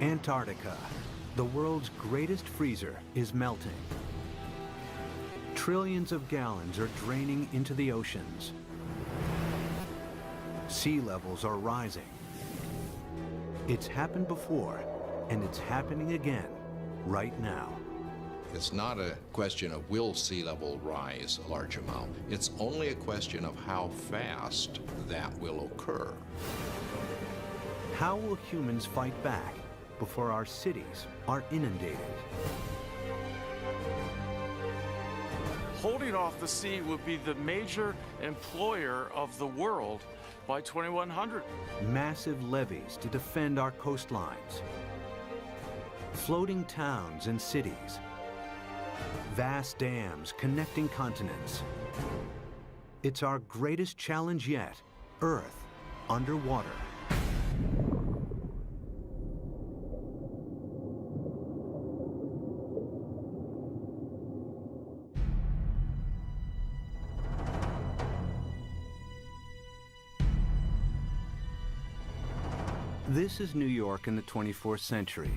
Antarctica, the world's greatest freezer, is melting. Trillions of gallons are draining into the oceans. Sea levels are rising. It's happened before, and it's happening again right now. It's not a question of will sea level rise a large amount. It's only a question of how fast that will occur. How will humans fight back before our cities are inundated? Holding off the sea would be the major employer of the world by 2100. Massive levees to defend our coastlines. Floating towns and cities. Vast dams connecting continents. It's our greatest challenge yet, Earth underwater. This is New York in the 24th century.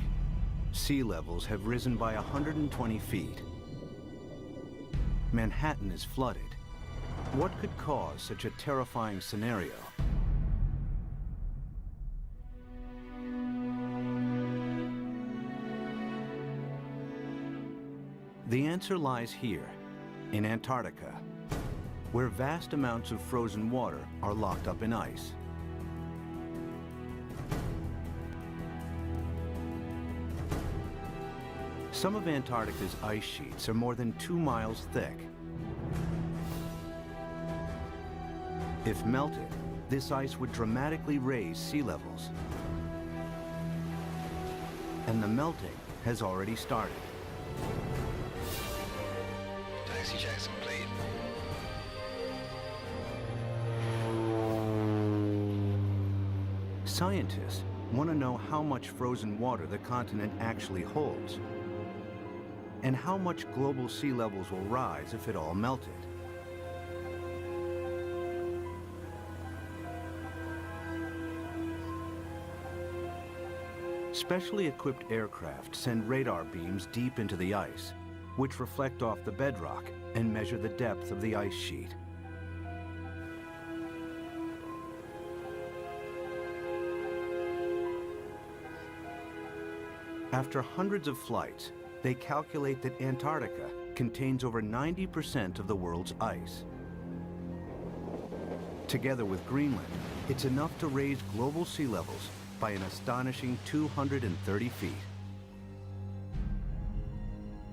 Sea levels have risen by 120 feet. Manhattan is flooded. What could cause such a terrifying scenario? The answer lies here, in Antarctica, where vast amounts of frozen water are locked up in ice. Some of Antarctica's ice sheets are more than 2 miles thick. If melted, this ice would dramatically raise sea levels. And the melting has already started. Taxi Jackson, please. Scientists want to know how much frozen water the continent actually holds, and how much global sea levels will rise if it all melted. Specially equipped aircraft send radar beams deep into the ice, which reflect off the bedrock and measure the depth of the ice sheet. After hundreds of flights, they calculate that Antarctica contains over 90% of the world's ice. Together with Greenland, it's enough to raise global sea levels by an astonishing 230 feet.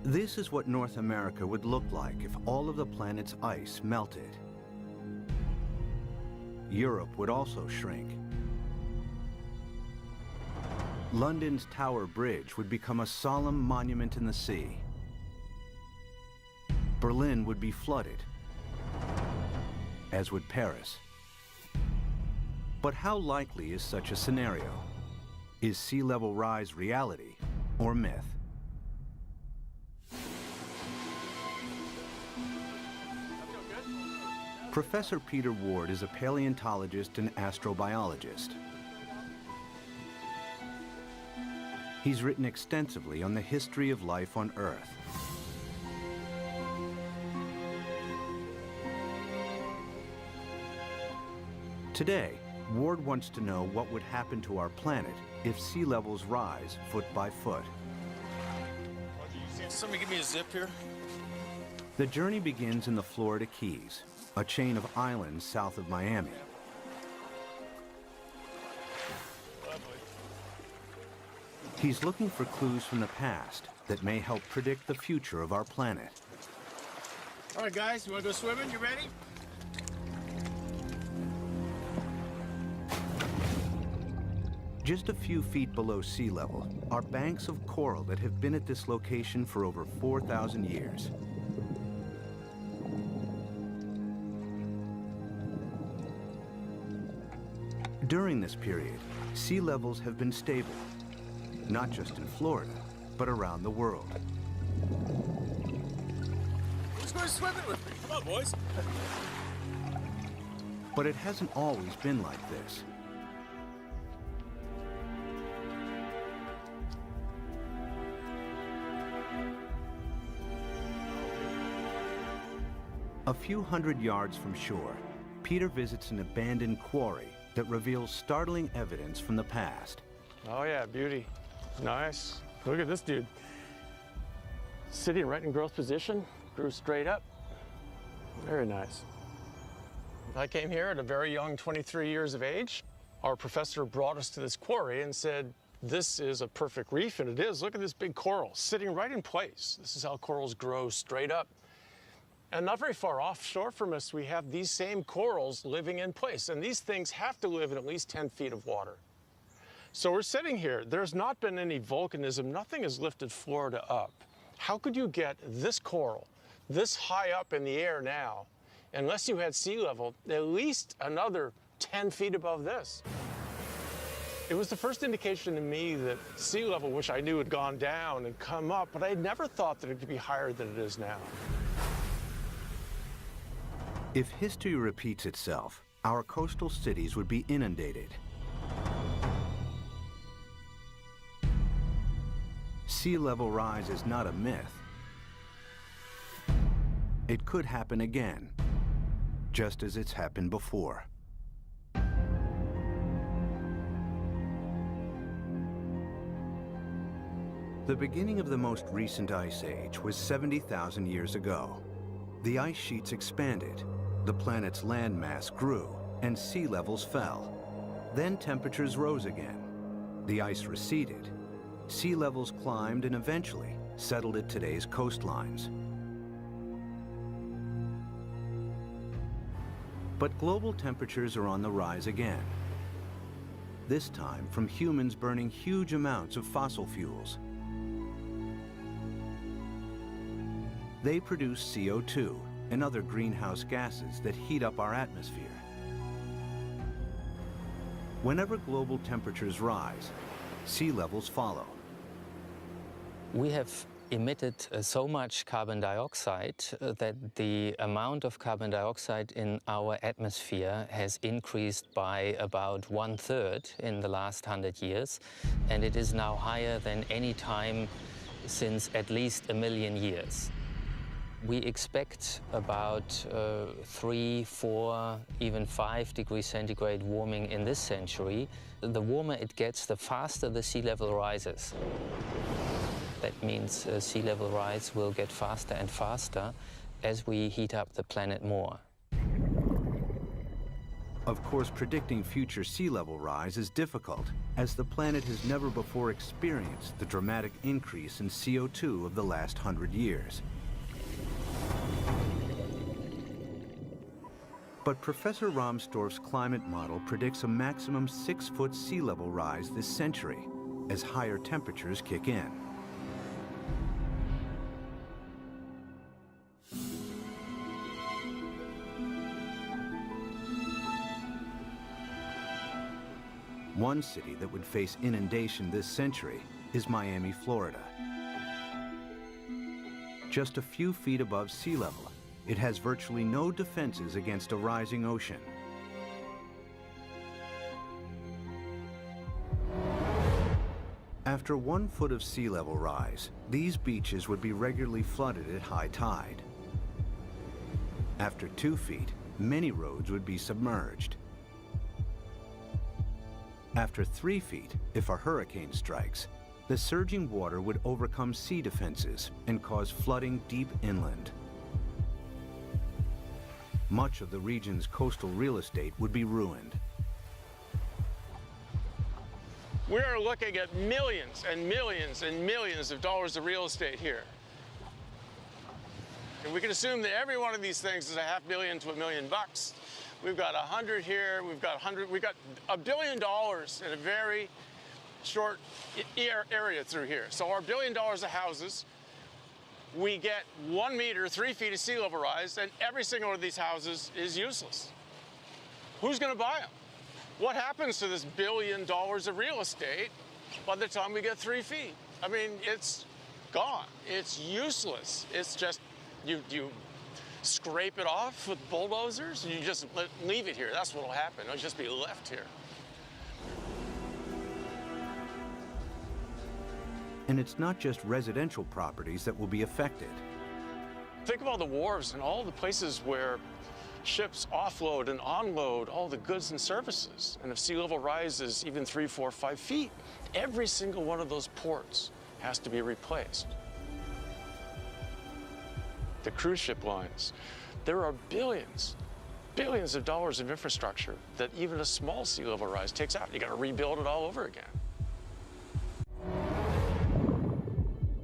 This is what North America would look like if all of the planet's ice melted. Europe would also shrink. London's Tower Bridge would become a solemn monument in the sea. Berlin would be flooded, as would Paris. But how likely is such a scenario? Is sea level rise reality or myth? Professor Peter Ward is a paleontologist and astrobiologist. He's written extensively on the history of life on Earth. Today, Ward wants to know what would happen to our planet if sea levels rise foot by foot. Somebody give me a zip here. The journey begins in the Florida Keys, a chain of islands south of Miami. He's looking for clues from the past that may help predict the future of our planet. All right, guys, you want to go swimming? You ready? Just a few feet below sea level are banks of coral that have been at this location for over 4,000 years. During this period, sea levels have been stable, not just in Florida, but around the world. Who's going swimming with me? Come on, boys. But it hasn't always been like this. A few hundred yards from shore, Peter visits an abandoned quarry that reveals startling evidence from the past. Oh yeah, beauty. Nice. Look at this dude. Sitting right in growth position, grew straight up. Very nice. I came here at a very young 23 years of age. Our professor brought us to this quarry and said, this is a perfect reef, and it is. Look at this big coral sitting right in place. This is how corals grow straight up. And not very far offshore from us, we have these same corals living in place. And these things have to live in at least 10 feet of water. So we're sitting here. There's not been any volcanism. Nothing has lifted Florida up. How could you get this coral this high up in the air now, unless you had sea level, at least another 10 feet above this? It was the first indication to me that sea level, which I knew had gone down and come up, but I had never thought that it could be higher than it is now. If history repeats itself, our coastal cities would be inundated. Sea level rise is not a myth. It could happen again, just as it's happened before. The beginning of the most recent ice age was 70,000 years ago. The ice sheets expanded, the planet's landmass grew, and sea levels fell. Then temperatures rose again. The ice receded. Sea levels climbed and eventually settled at today's coastlines. But global temperatures are on the rise again. This time from humans burning huge amounts of fossil fuels. They produce CO2 and other greenhouse gases that heat up our atmosphere. Whenever global temperatures rise, sea levels follow. We have emitted so much carbon dioxide that the amount of carbon dioxide in our atmosphere has increased by about 1/3 in the last 100 years, and it is now higher than any time since at least 1 million years. We expect about 3, 4, even 5 degrees centigrade warming in this century. The warmer it gets, the faster the sea level rises. That means sea level rise will get faster and faster as we heat up the planet more. Of course, predicting future sea level rise is difficult, as the planet has never before experienced the dramatic increase in CO2 of the last 100 years. But Professor Rahmstorf's climate model predicts a maximum 6-foot sea level rise this century, as higher temperatures kick in. One city that would face inundation this century is Miami, Florida. Just a few feet above sea level, it has virtually no defenses against a rising ocean. After 1 foot of sea level rise, these beaches would be regularly flooded at high tide. After 2 feet, many roads would be submerged. After 3 feet, if a hurricane strikes, the surging water would overcome sea defenses and cause flooding deep inland. Much of the region's coastal real estate would be ruined. We are looking at millions and millions and millions of dollars of real estate here. And we can assume that every one of these things is $500,000 to $1 million. We've got 100 here, we've got $1 billion in a very short area through here. So our $1 billion of houses, we get 1 meter, 3 feet of sea level rise, and every single one of these houses is useless. Who's gonna buy them? What happens to this $1 billion of real estate by the time we get 3 feet? I mean, it's gone. It's useless. It's just, you scrape it off with bulldozers, and you just leave it here. That's what'll happen. It'll just be left here. And it's not just residential properties that will be affected. Think of all the wharves and all the places where ships offload and onload all the goods and services. And if sea level rises even 3, 4, 5 feet, every single one of those ports has to be replaced. The cruise ship lines, there are billions of dollars of infrastructure that even a small sea level rise takes out. You got to rebuild it all over again.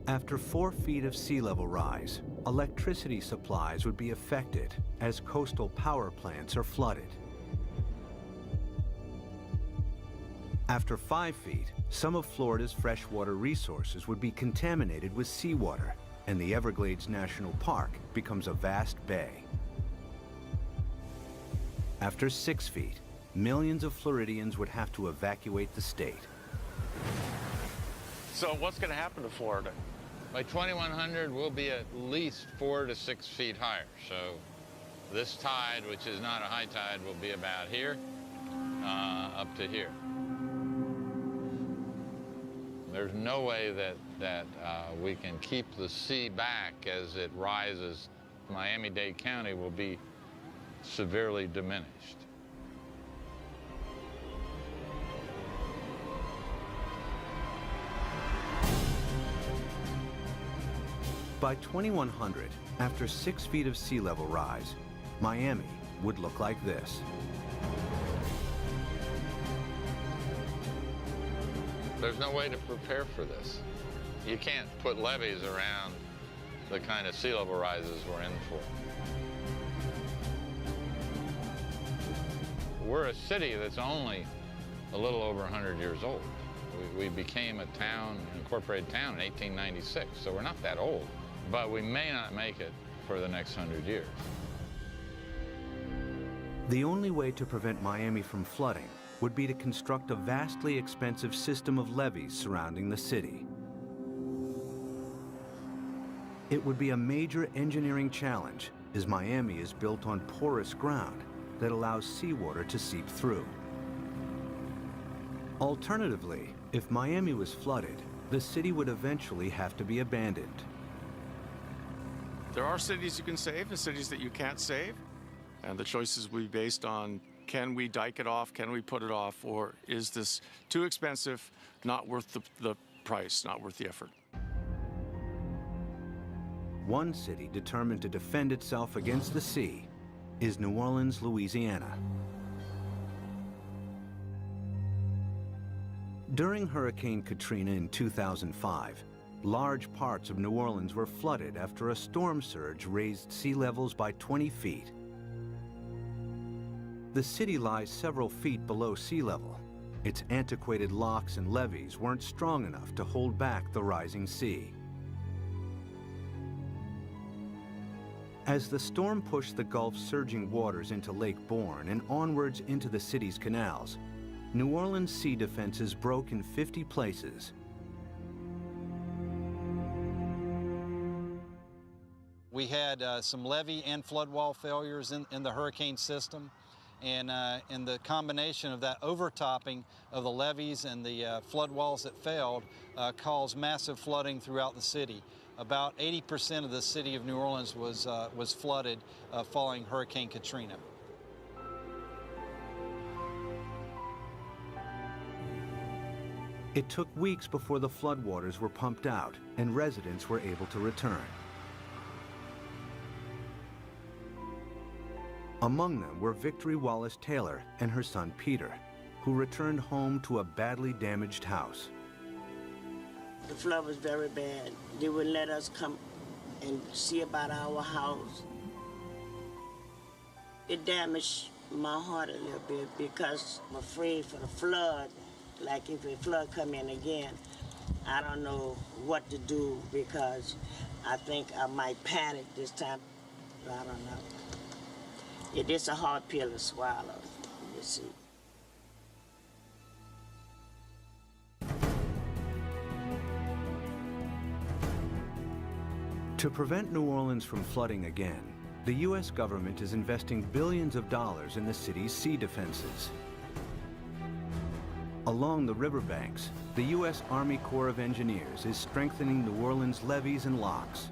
After 4 feet of sea level rise, electricity supplies would be affected as coastal power plants are flooded. After 5 feet, some of Florida's freshwater resources would be contaminated with seawater, and the Everglades National Park becomes a vast bay. After 6 feet, millions of Floridians would have to evacuate the state. So what's going to happen to Florida? By 2100, we'll be at least 4 to 6 feet higher. So this tide, which is not a high tide, will be about here, up to here. There's no way that we can keep the sea back as it rises. Miami-Dade County will be severely diminished. By 2100, after 6 feet of sea level rise, Miami would look like this. There's no way to prepare for this. You can't put levees around the kind of sea level rises we're in for. We're a city that's only a little over 100 years old. We became a town, an incorporated town in 1896, so we're not that old. But we may not make it for the next 100 years. The only way to prevent Miami from flooding would be to construct a vastly expensive system of levees surrounding the city. It would be a major engineering challenge, as Miami is built on porous ground that allows seawater to seep through. Alternatively, if Miami was flooded, the city would eventually have to be abandoned. There are cities you can save and cities that you can't save. And the choices will be based on, can we dike it off, can we put it off, or is this too expensive, not worth the price, not worth the effort? One city determined to defend itself against the sea is New Orleans, Louisiana. During Hurricane Katrina in 2005, large parts of New Orleans were flooded after a storm surge raised sea levels by 20 feet. The city lies several feet below sea level. Its antiquated locks and levees weren't strong enough to hold back the rising sea. As the storm pushed the Gulf's surging waters into Lake Borgne and onwards into the city's canals, New Orleans' sea defenses broke in 50 places. We had some levee and flood wall failures in the hurricane system, and the combination of that overtopping of the levees and the flood walls that failed caused massive flooding throughout the city. About 80% of the city of New Orleans was flooded following Hurricane Katrina. It took weeks before the floodwaters were pumped out and residents were able to return. Among them were Victory Wallace Taylor and her son Peter, who returned home to a badly damaged house. The flood was very bad. They wouldn't let us come and see about our house. It damaged my heart a little bit because I'm afraid for the flood. Like if a flood come in again, I don't know what to do because I think I might panic this time. I don't know. It is a hard pill to swallow, you see. To prevent New Orleans from flooding again, the U.S. government is investing billions of dollars in the city's sea defenses. Along the riverbanks, the U.S. Army Corps of Engineers is strengthening New Orleans' levees and locks.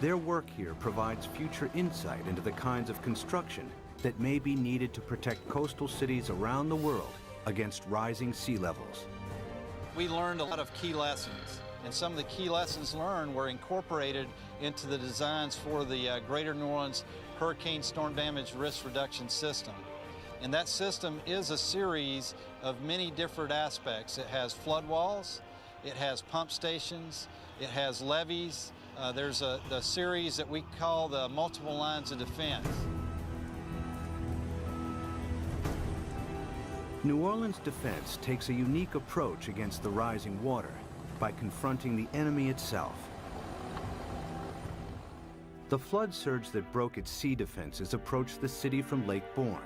Their work here provides future insight into the kinds of construction that may be needed to protect coastal cities around the world against rising sea levels. We learned a lot of key lessons, and some of the key lessons learned were incorporated into the designs for the Greater New Orleans Hurricane Storm Damage Risk Reduction System. And that system is a series of many different aspects. It has flood walls, it has pump stations, it has levees. There's the series that we call the multiple lines of defense. New Orleans defense takes a unique approach against the rising water by confronting the enemy itself. The flood surge that broke its sea defenses approached the city from Lake Borgne,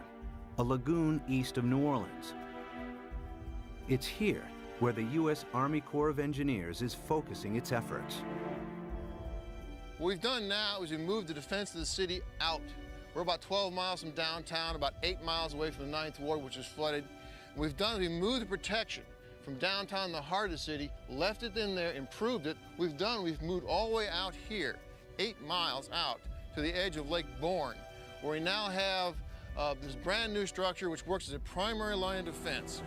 a lagoon east of New Orleans. It's here where the U.S. Army Corps of Engineers is focusing its efforts. What we've done now is we moved the defense of the city out. We're about 12 miles from downtown, about 8 miles away from the 9th Ward, which is flooded. What we've done is we moved the protection from downtown, the heart of the city, left it in there, improved it. We've moved all the way out here, 8 miles out to the edge of Lake Borgne, where we now have this brand new structure which works as a primary line of defense.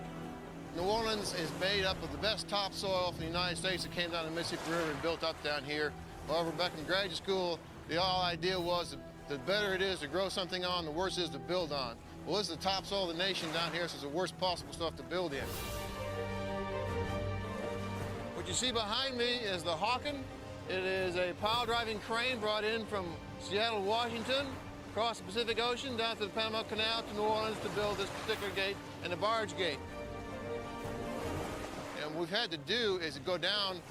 New Orleans is made up of the best topsoil from the United States that came down the Mississippi River and built up down here. However, back in graduate school, the whole idea was that the better it is to grow something on, the worse it is to build on. Well, this is the topsoil of the nation down here, so it's the worst possible stuff to build in. What you see behind me is the Hawken. It is a pile-driving crane brought in from Seattle, Washington, across the Pacific Ocean, down to the Panama Canal to New Orleans to build this particular gate and the barge gate. And what we've had to do is go down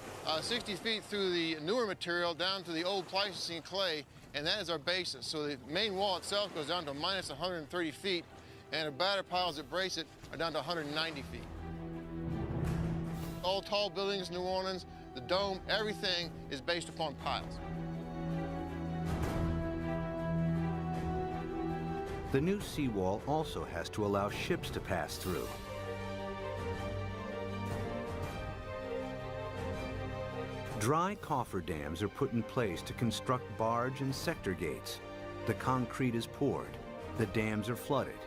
60 feet through the newer material down to the old Pleistocene clay, and that is our basis. So the main wall itself goes down to minus 130 feet, and the batter piles that brace it are down to 190 feet. All tall buildings in New Orleans, the dome, everything is based upon piles. The new seawall also has to allow ships to pass through. Dry cofferdams are put in place to construct barge and sector gates. The concrete is poured, the dams are flooded,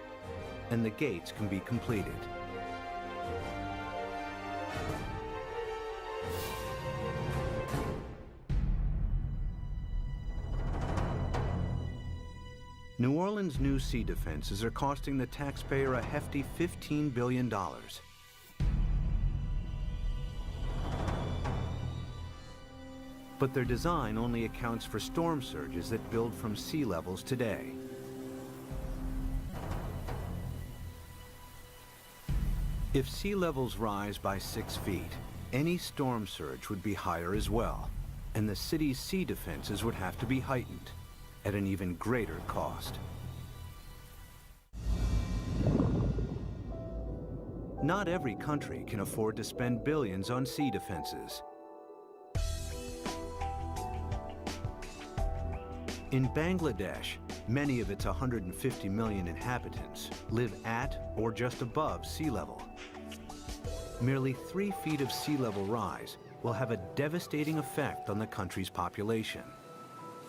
and the gates can be completed. New Orleans' new sea defenses are costing the taxpayer a hefty $15 billion. But their design only accounts for storm surges that build from sea levels today. If sea levels rise by 6 feet, any storm surge would be higher as well, and the city's sea defenses would have to be heightened at an even greater cost. Not every country can afford to spend billions on sea defenses. In Bangladesh, many of its 150 million inhabitants live at or just above sea level. Merely 3 feet of sea level rise will have a devastating effect on the country's population.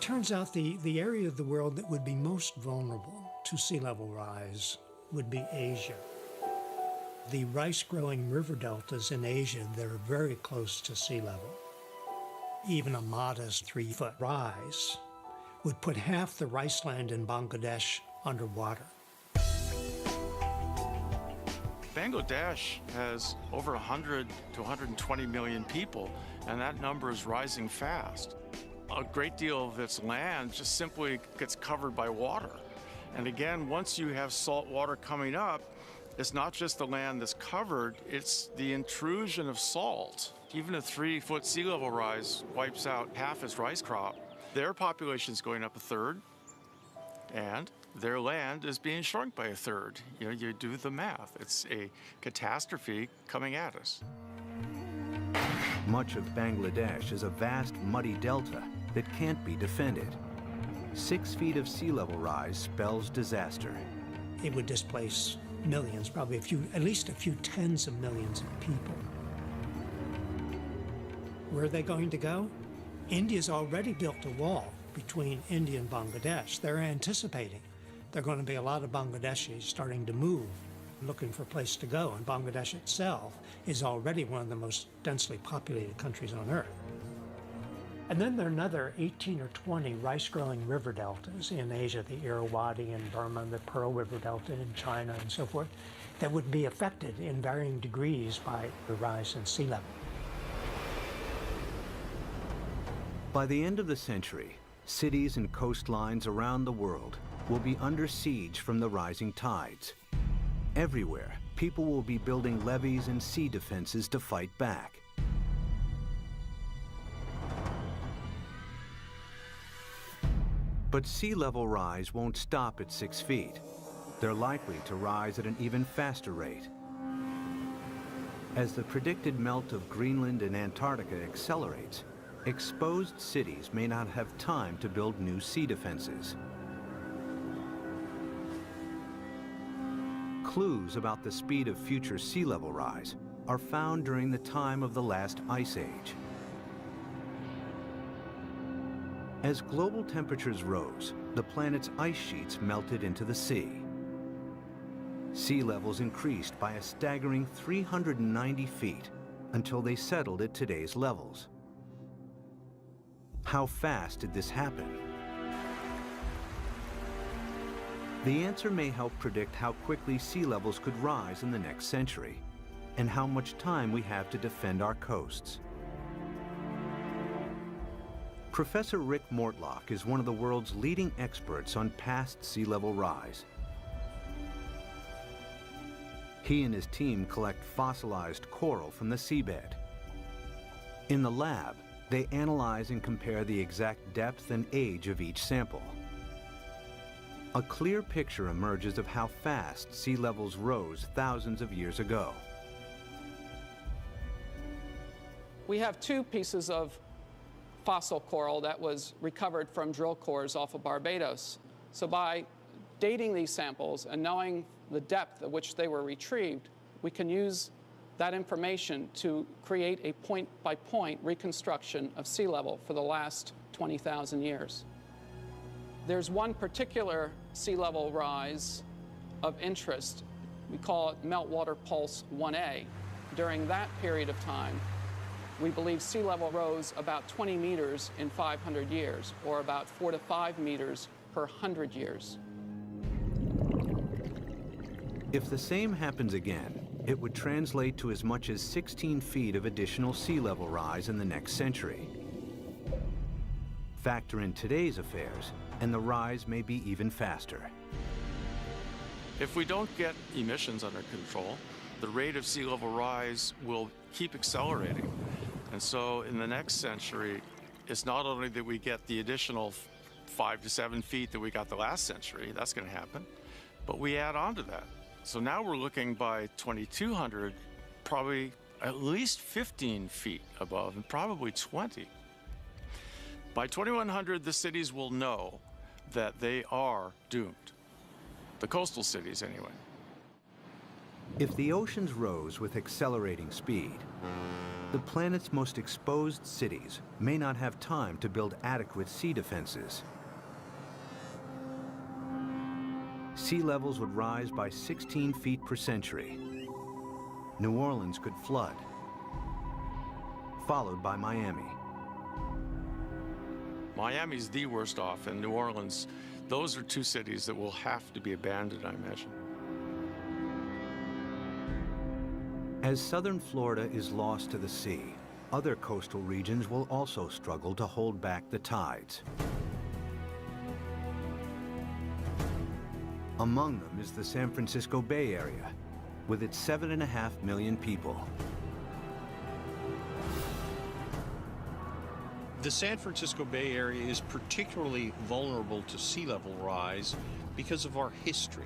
Turns out the area of the world that would be most vulnerable to sea level rise would be Asia. The rice-growing river deltas in Asia, they're very close to sea level. Even a modest 3-foot rise would put half the rice land in Bangladesh underwater. Bangladesh has over 100 to 120 million people, and that number is rising fast. A great deal of its land just simply gets covered by water. And again, once you have salt water coming up, it's not just the land that's covered, it's the intrusion of salt. Even a 3-foot sea level rise wipes out half its rice crop. Their population is going up a third, and their land is being shrunk by a third. You know, you do the math. It's a catastrophe coming at us. Much of Bangladesh is a vast muddy delta that can't be defended. 6 feet of sea level rise spells disaster. It would displace millions, probably at least a few tens of millions of people. Where are they going to go? India's already built a wall between India and Bangladesh. They're anticipating there are going to be a lot of Bangladeshis starting to move, looking for a place to go, and Bangladesh itself is already one of the most densely populated countries on Earth. And then there are another 18 or 20 rice-growing river deltas in Asia, the Irrawaddy in Burma, the Pearl River Delta in China, and so forth, that would be affected in varying degrees by the rise in sea level. By the end of the century, cities and coastlines around the world will be under siege from the rising tides. Everywhere, people will be building levees and sea defenses to fight back. But sea level rise won't stop at 6 feet. They're likely to rise at an even faster rate. As the predicted melt of Greenland and Antarctica accelerates, exposed cities may not have time to build new sea defenses. Clues about the speed of future sea level rise are found during the time of the last ice age. As global temperatures rose, the planet's ice sheets melted into the sea. Sea levels increased by a staggering 390 feet until they settled at today's levels. How fast did this happen? The answer may help predict how quickly sea levels could rise in the next century, and how much time we have to defend our coasts. Professor Rick Mortlock is one of the world's leading experts on past sea level rise. He and his team collect fossilized coral from the seabed. In the lab, they analyze and compare the exact depth and age of each sample. A clear picture emerges of how fast sea levels rose thousands of years ago. We have two pieces of fossil coral that was recovered from drill cores off of Barbados. So by dating these samples and knowing the depth at which they were retrieved, we can use that information to create a point-by-point reconstruction of sea level for the last 20,000 years. There's one particular sea level rise of interest. We call it Meltwater Pulse 1A. During that period of time, we believe sea level rose about 20 meters in 500 years, or about 4 to 5 meters per 100 years. If the same happens again, it would translate to as much as 16 feet of additional sea level rise in the next century. Factor in today's affairs, and the rise may be even faster. If we don't get emissions under control, the rate of sea level rise will keep accelerating. And so in the next century, it's not only that we get the additional 5 to 7 feet that we got the last century, that's going to happen, but we add on to that. So now we're looking by 2200, probably at least 15 feet above, and probably 20. By 2100, the cities will know that they are doomed. The coastal cities, anyway. If the oceans rose with accelerating speed, the planet's most exposed cities may not have time to build adequate sea defenses. Sea levels would rise by 16 feet per century. New Orleans could flood, followed by Miami. Miami's the worst off, and New Orleans, those are two cities that will have to be abandoned, I imagine. As southern Florida is lost to the sea, other coastal regions will also struggle to hold back the tides. Among them is the San Francisco Bay Area, with its 7.5 million people. The San Francisco Bay Area is particularly vulnerable to sea level rise because of our history.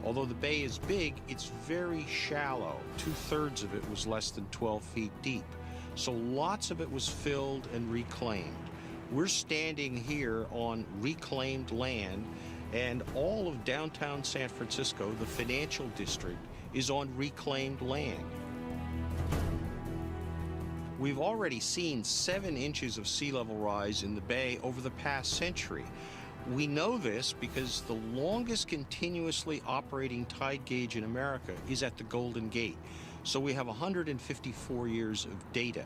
Although the bay is big, it's very shallow. 2/3 of it was less than 12 feet deep. So lots of it was filled and reclaimed. We're standing here on reclaimed land, and all of downtown San Francisco, the financial district, is on reclaimed land. We've already seen 7 inches of sea level rise in the bay over the past century. We know this because the longest continuously operating tide gauge in America is at the Golden Gate. So we have 154 years of data.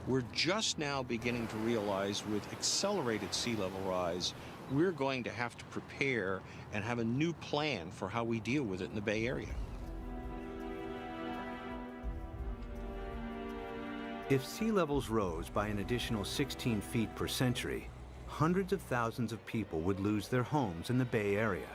We're just now beginning to realize with accelerated sea level rise, we're going to have to prepare and have a new plan for how we deal with it in the Bay Area. If sea levels rose by an additional 16 feet per century, hundreds of thousands of people would lose their homes in the Bay Area.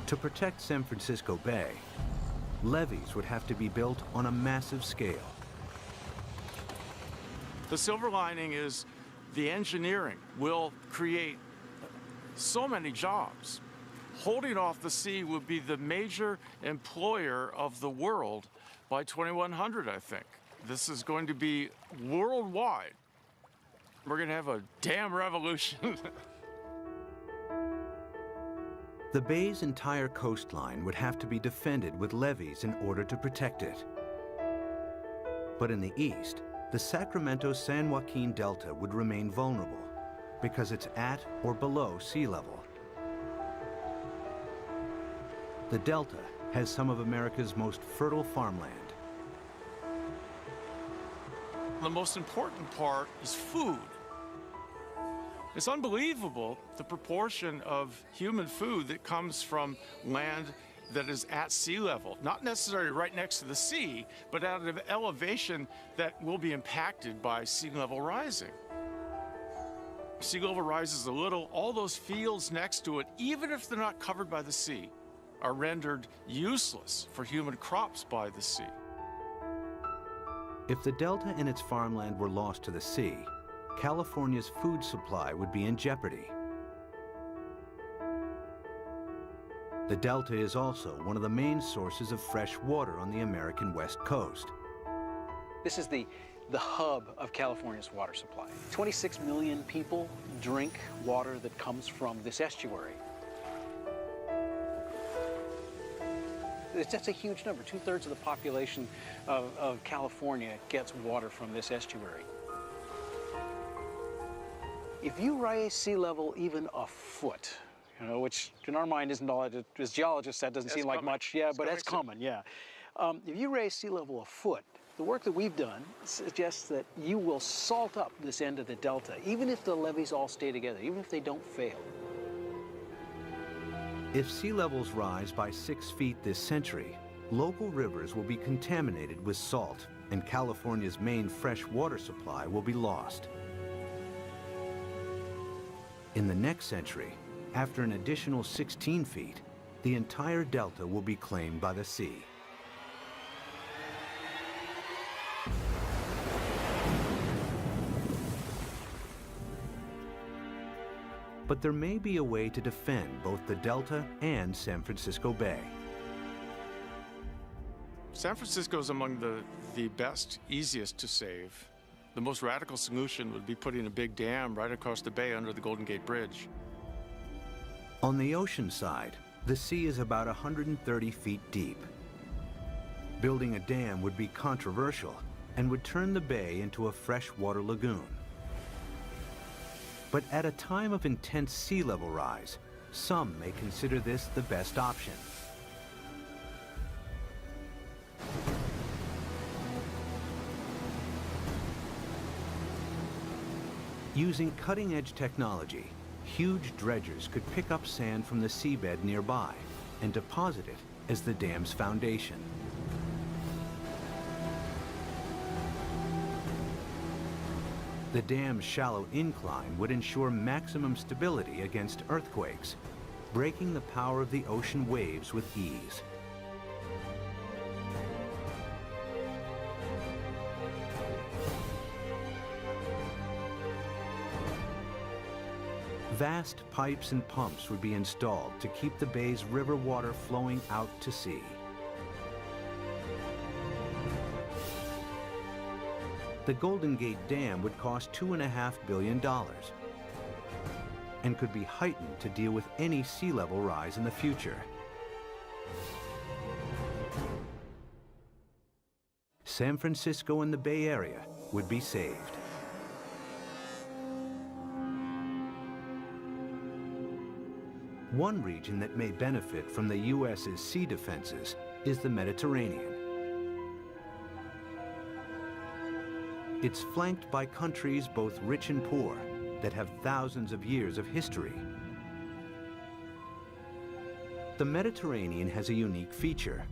To protect San Francisco Bay, levees would have to be built on a massive scale. The silver lining is the engineering will create so many jobs. Holding off the sea will be the major employer of the world by 2100, I think. This is going to be worldwide. We're going to have a dam revolution. The bay's entire coastline would have to be defended with levees in order to protect it. But in the east, the Sacramento-San Joaquin Delta would remain vulnerable because it's at or below sea level. The Delta has some of America's most fertile farmland. The most important part is food. It's unbelievable the proportion of human food that comes from land that is at sea level, not necessarily right next to the sea, but at an elevation that will be impacted by sea level rising. Sea level rises a little, all those fields next to it, even if they're not covered by the sea, are rendered useless for human crops by the sea. If the Delta and its farmland were lost to the sea, California's food supply would be in jeopardy. The Delta is also one of the main sources of fresh water on the American West Coast. This is the hub of California's water supply. 26 million people drink water that comes from this estuary. That's a huge number. 2/3 of the population of California gets water from this estuary. If you raise sea level even a foot, you know, which in our mind isn't all, as geologists, that doesn't seem like much. Yeah, but that's common, yeah. If you raise sea level a foot, the work that we've done suggests that you will salt up this end of the Delta, even if the levees all stay together, even if they don't fail. If sea levels rise by 6 feet this century, local rivers will be contaminated with salt, and California's main fresh water supply will be lost. In the next century, after an additional 16 feet, the entire delta will be claimed by the sea. But there may be a way to defend both the delta and San Francisco Bay. San Francisco is among the best, easiest to save. The most radical solution would be putting a big dam right across the bay under the Golden Gate Bridge. On the ocean side, the sea is about 130 feet deep. Building a dam would be controversial and would turn the bay into a freshwater lagoon. But at a time of intense sea level rise, some may consider this the best option. Using cutting-edge technology, huge dredgers could pick up sand from the seabed nearby and deposit it as the dam's foundation. The dam's shallow incline would ensure maximum stability against earthquakes, breaking the power of the ocean waves with ease. Vast pipes and pumps would be installed to keep the bay's river water flowing out to sea. The Golden Gate Dam would cost $2.5 billion and could be heightened to deal with any sea level rise in the future. San Francisco and the Bay Area would be saved. One region that may benefit from the U.S.'s sea defenses is the Mediterranean. It's flanked by countries both rich and poor that have thousands of years of history. The Mediterranean has a unique feature,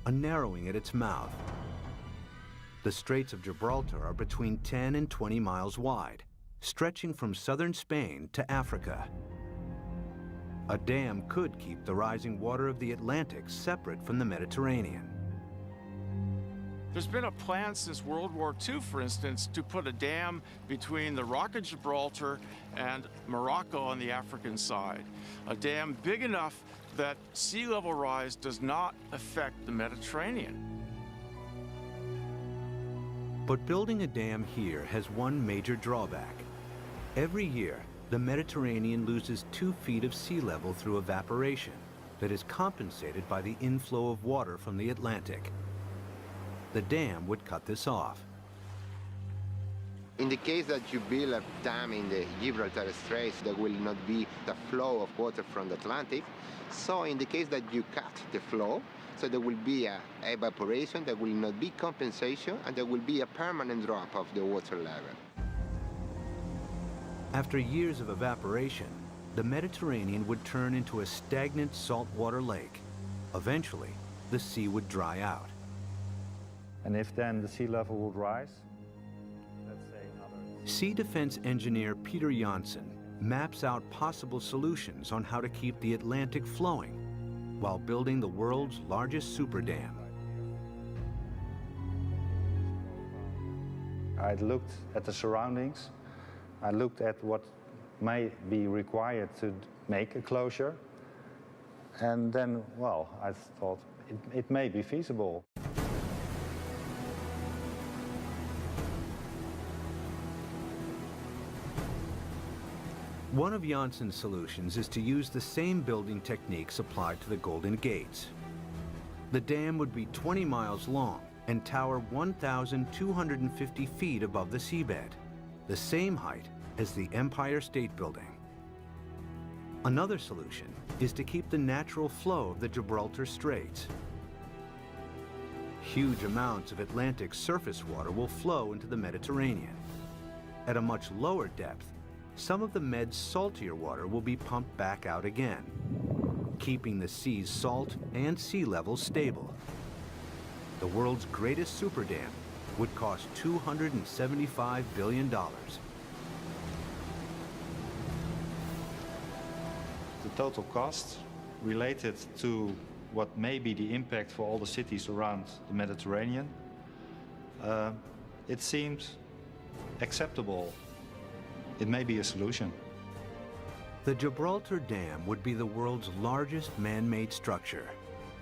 a narrowing at its mouth. The Straits of Gibraltar are between 10 and 20 miles wide, stretching from southern Spain to Africa. A dam could keep the rising water of the Atlantic separate from the Mediterranean. There's been a plan since World War II, for instance, to put a dam between the Rock of Gibraltar and Morocco on the African side. A dam big enough that sea level rise does not affect the Mediterranean. But building a dam here has one major drawback. Every year, the Mediterranean loses 2 feet of sea level through evaporation that is compensated by the inflow of water from the Atlantic. The dam would cut this off. In the case that you build a dam in the Gibraltar Straits, there will not be the flow of water from the Atlantic. So in the case that you cut the flow, so there will be a evaporation, there will not be compensation, and there will be a permanent drop of the water level. After years of evaporation, the Mediterranean would turn into a stagnant saltwater lake. Eventually, the sea would dry out. And if then the sea level would rise, let's say another... Sea defense engineer Peter Janssen maps out possible solutions on how to keep the Atlantic flowing while building the world's largest super dam. I looked at the surroundings. I looked at what may be required to make a closure. And then, well, I thought it may be feasible. One of Janssen's solutions is to use the same building techniques applied to the Golden Gates. The dam would be 20 miles long and tower 1,250 feet above the seabed, the same height as the Empire State Building. Another solution is to keep the natural flow of the Gibraltar Straits. Huge amounts of Atlantic surface water will flow into the Mediterranean. At a much lower depth, some of the Med's saltier water will be pumped back out again, keeping the sea's salt and sea level stable. The world's greatest super dam would cost $275 billion. The total cost related to what may be the impact for all the cities around the Mediterranean, it seems acceptable. It may be a solution. The Gibraltar Dam would be the world's largest man-made structure,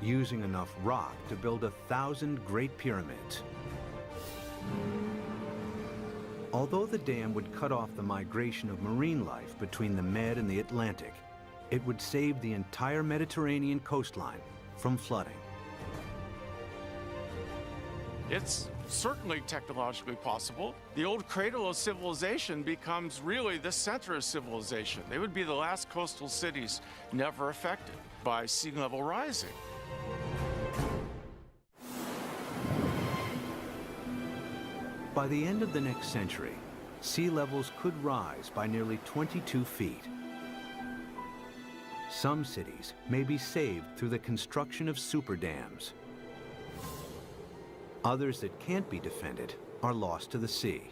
using enough rock to build 1,000 Great Pyramids. Although the dam would cut off the migration of marine life between the Med and the Atlantic, it would save the entire Mediterranean coastline from flooding. It's certainly technologically possible. The old cradle of civilization becomes really the center of civilization. They would be the last coastal cities never affected by sea level rising. By the end of the next century, sea levels could rise by nearly 22 feet. Some cities may be saved through the construction of super dams. Others that can't be defended are lost to the sea.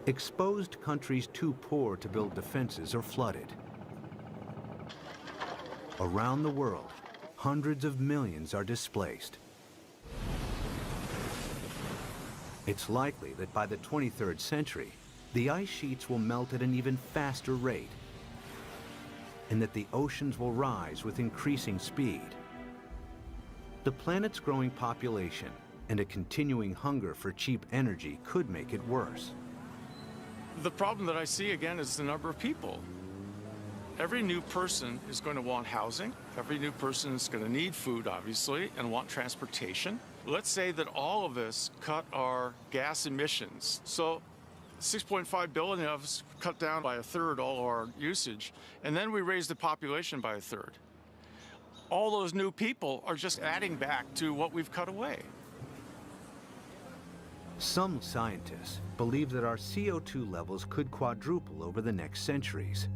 Exposed countries too poor to build defenses are flooded. Around the world, hundreds of millions are displaced. It's likely that by the 23rd century, the ice sheets will melt at an even faster rate, and that the oceans will rise with increasing speed. The planet's growing population and a continuing hunger for cheap energy could make it worse. The problem that I see again is the number of people. Every new person is going to want housing. Every new person is going to need food, obviously, and want transportation. Let's say that all of us cut our gas emissions. So 6.5 billion of us cut down by a third all our usage, and then we raise the population by a third. All those new people are just adding back to what we've cut away. Some scientists believe that our CO2 levels could quadruple over the next centuries.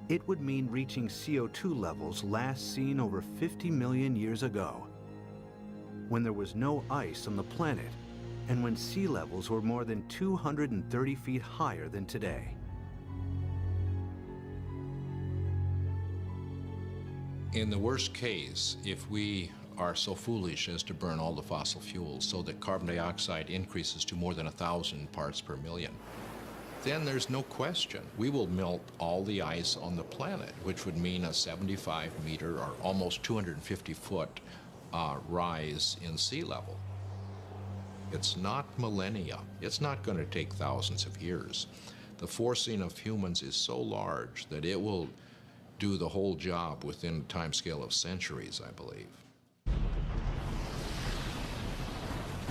It would mean reaching CO2 levels last seen over 50 million years ago, when there was no ice on the planet and when sea levels were more than 230 feet higher than today. In the worst case, if we are so foolish as to burn all the fossil fuels so that carbon dioxide increases to more than 1,000 parts per million, then there's no question we will melt all the ice on the planet, which would mean a 75-meter or almost 250-foot rise in sea level. It's not millennia. It's not going to take thousands of years. The forcing of humans is so large that it will do the whole job within a timescale of centuries, I believe.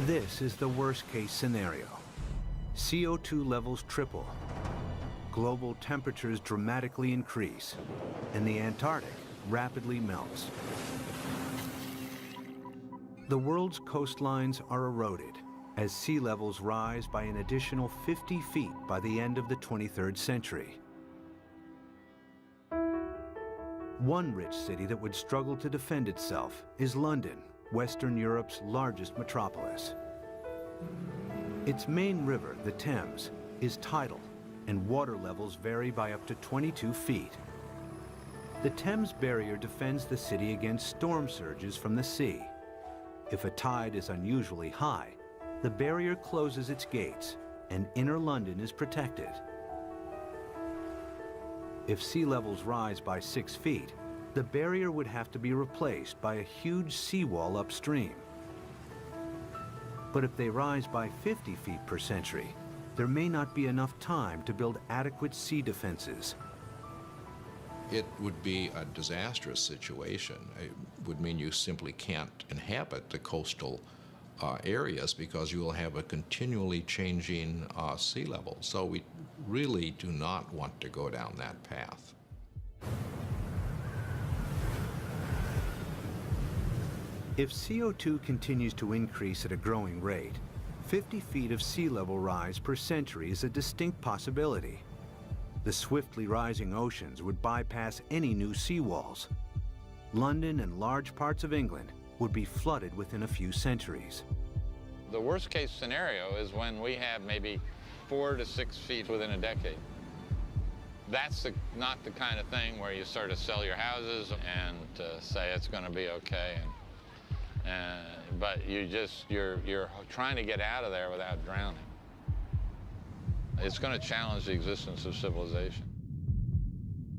This is the worst-case scenario. CO2 levels triple, global temperatures dramatically increase, and the Antarctic rapidly melts. The world's coastlines are eroded as sea levels rise by an additional 50 feet by the end of the 23rd century. One rich city that would struggle to defend itself is London, Western Europe's largest metropolis. Its main river, the Thames, is tidal, and water levels vary by up to 22 feet. The Thames barrier defends the city against storm surges from the sea. If a tide is unusually high, the barrier closes its gates, and inner London is protected. If sea levels rise by 6 feet, the barrier would have to be replaced by a huge seawall upstream. But if they rise by 50 feet per century, there may not be enough time to build adequate sea defenses. It would be a disastrous situation. It would mean you simply can't inhabit the coastal areas because you will have a continually changing sea level. So we really do not want to go down that path. If CO2 continues to increase at a growing rate, 50 feet of sea level rise per century is a distinct possibility. The swiftly rising oceans would bypass any new seawalls. London and large parts of England would be flooded within a few centuries. The worst case scenario is when we have maybe 4 to 6 feet within a decade. That's not the kind of thing where you sort of sell your houses and say it's going to be okay. But you're trying to get out of there without drowning. It's going to challenge the existence of civilization.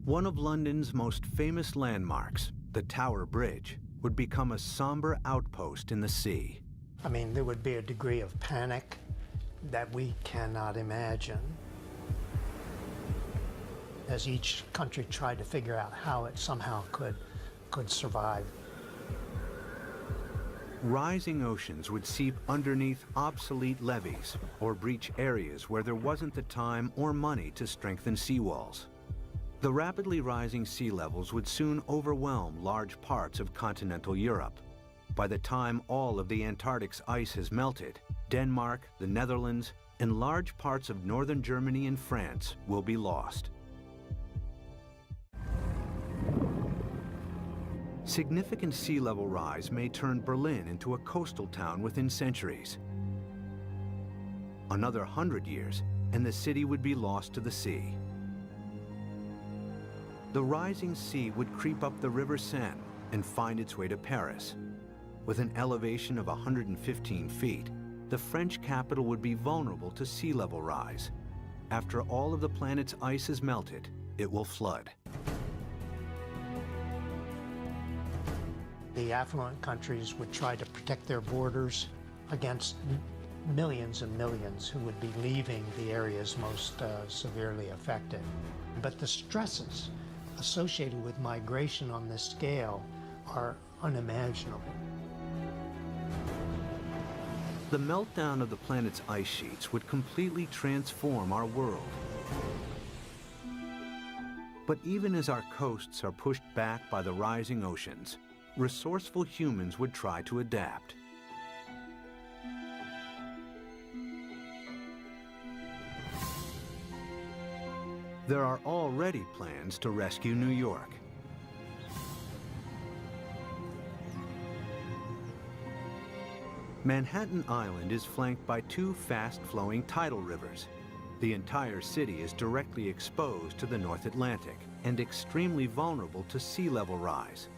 One of London's most famous landmarks, the Tower Bridge, would become a somber outpost in the sea. I mean, there would be a degree of panic that we cannot imagine as each country tried to figure out how it somehow could survive. Rising oceans would seep underneath obsolete levees or breach areas where there wasn't the time or money to strengthen seawalls. The rapidly rising sea levels would soon overwhelm large parts of continental Europe. By the time all of the Antarctic's ice has melted, Denmark, the Netherlands, and large parts of northern Germany and France will be lost. Significant sea level rise may turn Berlin into a coastal town within centuries. Another 100 years, and the city would be lost to the sea. The rising sea would creep up the River Seine and find its way to Paris. With an elevation of 115 feet, the French capital would be vulnerable to sea level rise. After all of the planet's ice is melted, it will flood. The affluent countries would try to protect their borders against millions and millions who would be leaving the areas most severely affected. But the stresses associated with migration on this scale are unimaginable. The meltdown of the planet's ice sheets would completely transform our world. But even as our coasts are pushed back by the rising oceans, resourceful humans would try to adapt. There are already plans to rescue New York. Manhattan Island is flanked by two fast-flowing tidal rivers. The entire city is directly exposed to the North Atlantic and extremely vulnerable to sea level rise.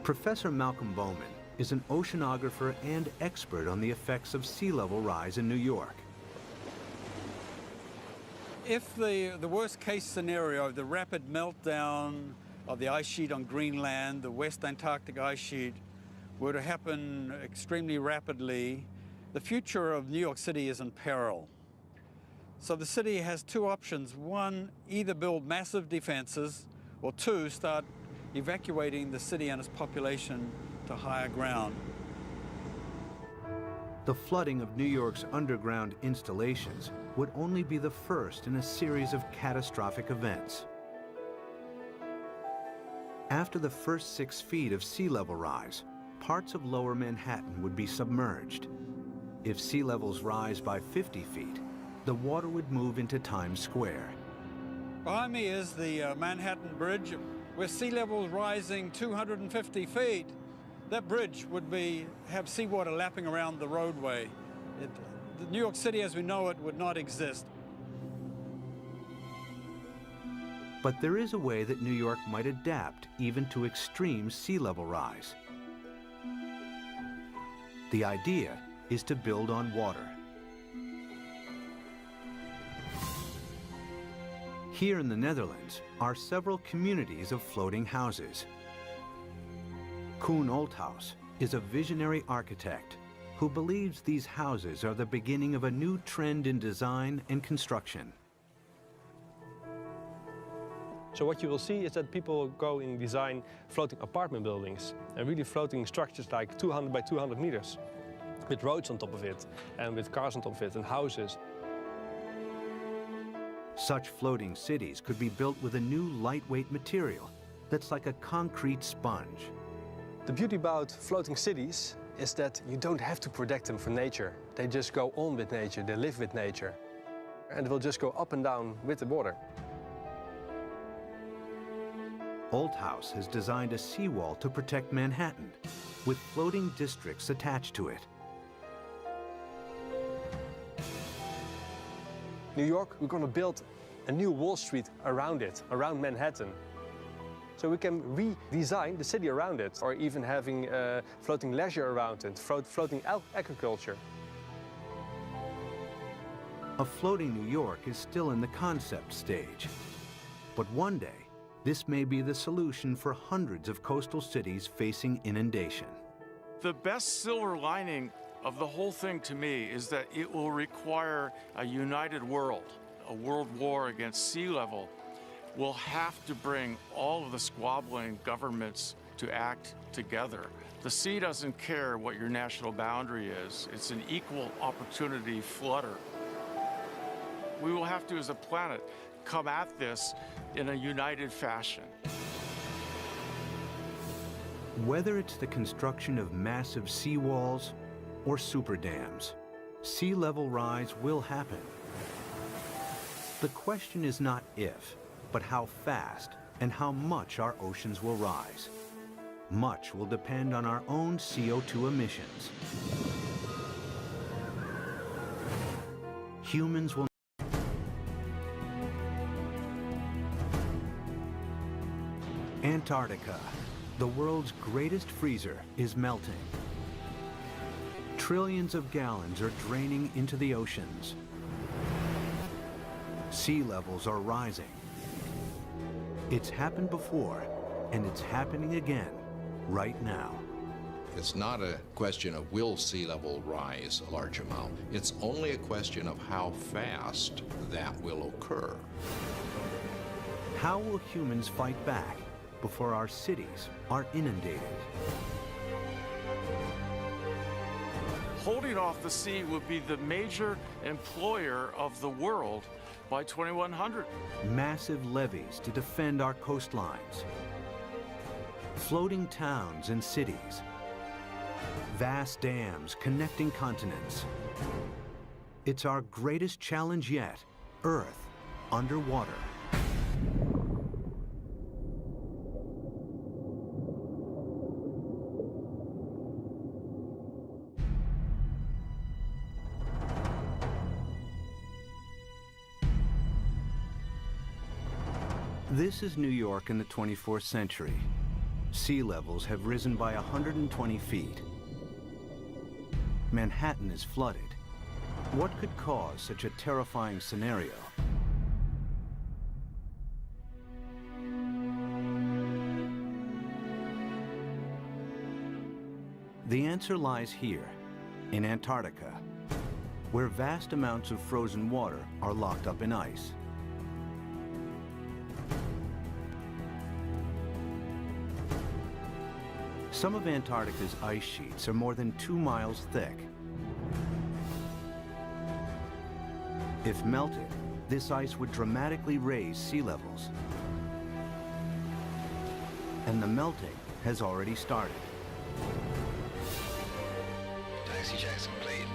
Professor Malcolm Bowman is an oceanographer and expert on the effects of sea level rise in New York. If the worst case scenario, the rapid meltdown of the ice sheet on Greenland, the West Antarctic ice sheet, were to happen extremely rapidly, the future of New York City is in peril. So the city has two options. One, either build massive defenses, or two, start evacuating the city and its population to higher ground. The flooding of New York's underground installations would only be the first in a series of catastrophic events. After the first 6 feet of sea level rise, parts of lower Manhattan would be submerged. If sea levels rise by 50 feet, the water would move into Times Square. Behind me is the Manhattan Bridge, with sea levels rising 250 feet. That bridge would have seawater lapping around the roadway. The New York City as we know it would not exist. But there is a way that New York might adapt even to extreme sea level rise. The idea is to build on water. Here in the Netherlands are several communities of floating houses. Koen Olthaus is a visionary architect who believes these houses are the beginning of a new trend in design and construction. So what you will see is that people go and design floating apartment buildings and really floating structures like 200 by 200 meters with roads on top of it and with cars on top of it and houses. Such floating cities could be built with a new lightweight material that's like a concrete sponge. The beauty about floating cities is that you don't have to protect them from nature. They just go on with nature, they live with nature. And it will just go up and down with the water. Olthaus has designed a seawall to protect Manhattan, with floating districts attached to it. New York, we're going to build a new Wall Street around it, around Manhattan. So we can redesign the city around it, or even having floating leisure around it, floating agriculture. A floating New York is still in the concept stage. But one day, this may be the solution for hundreds of coastal cities facing inundation. The best silver lining of the whole thing to me is that it will require a united world. A world war against sea level will have to bring all of the squabbling governments to act together. The sea doesn't care what your national boundary is. It's an equal opportunity flooder. We will have to, as a planet, come at this in a united fashion. Whether it's the construction of massive seawalls or super dams, sea level rise will happen. The question is not if, but how fast and how much our oceans will rise. Much will depend on our own CO2 emissions. Humans will Antarctica, the world's greatest freezer is melting. Trillions of gallons are draining into the oceans. Sea levels are rising. It's happened before, and it's happening again right now. It's not a question of will sea level rise a large amount. It's only a question of how fast that will occur. How will humans fight back before our cities are inundated? Holding off the sea would be the major employer of the world by 2100. Massive levees to defend our coastlines. Floating towns and cities. Vast dams connecting continents. It's our greatest challenge yet, Earth underwater. This is New York in the 24th century. Sea levels have risen by 120 feet. Manhattan is flooded. What could cause such a terrifying scenario? The answer lies here, in Antarctica, where vast amounts of frozen water are locked up in ice. Some of Antarctica's ice sheets are more than 2 miles thick. If melted, this ice would dramatically raise sea levels. And the melting has already started. Dicey Jackson played.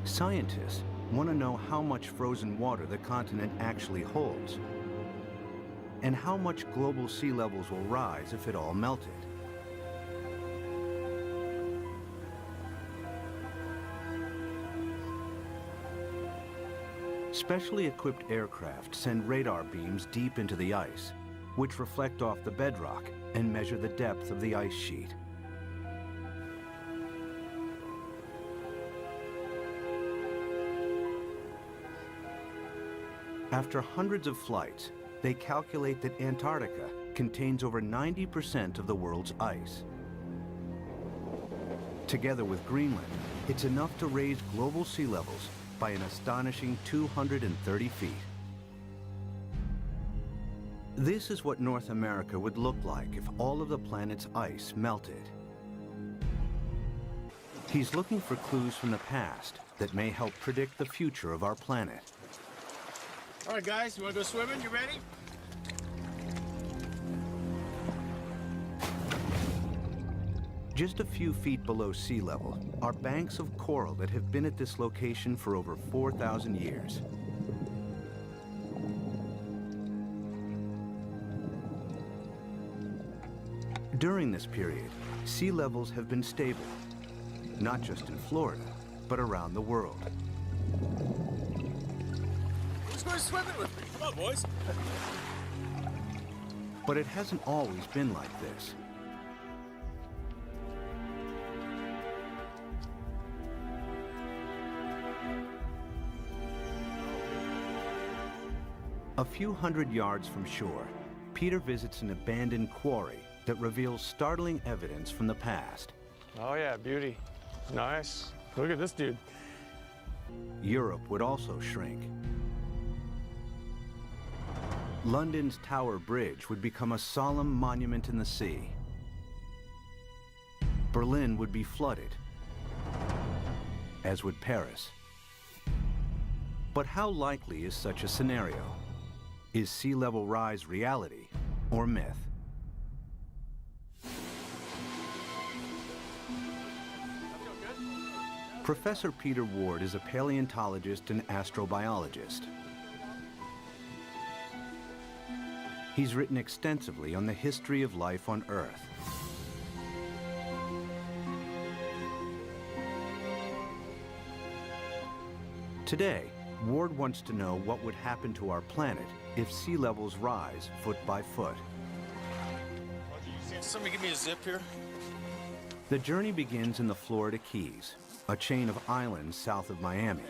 Scientists want to know how much frozen water the continent actually holds, and how much global sea levels will rise if it all melted. Specially equipped aircraft send radar beams deep into the ice, which reflect off the bedrock and measure the depth of the ice sheet. After hundreds of flights, they calculate that Antarctica contains over 90% of the world's ice. Together with Greenland, it's enough to raise global sea levels by an astonishing 230 feet. This is what North America would look like if all of the planet's ice melted. He's looking for clues from the past that may help predict the future of our planet. All right, guys, you want to go swimming? You ready? Just a few feet below sea level are banks of coral that have been at this location for over 4,000 years. During this period, sea levels have been stable, not just in Florida, but around the world. Who's going swimming with me? Come on, boys. But it hasn't always been like this. A few hundred yards from shore, Peter visits an abandoned quarry that reveals startling evidence from the past. Oh yeah, beauty. Nice. Look at this dude. Europe would also shrink. London's Tower Bridge would become a solemn monument in the sea. Berlin would be flooded, as would Paris. But how likely is such a scenario? Is sea level rise reality or myth? Professor Peter Ward is a paleontologist and astrobiologist. He's written extensively on the history of life on Earth. Today, Ward wants to know what would happen to our planet if sea levels rise foot by foot. Somebody give me a zip here. The journey begins in the Florida Keys, a chain of islands south of Miami.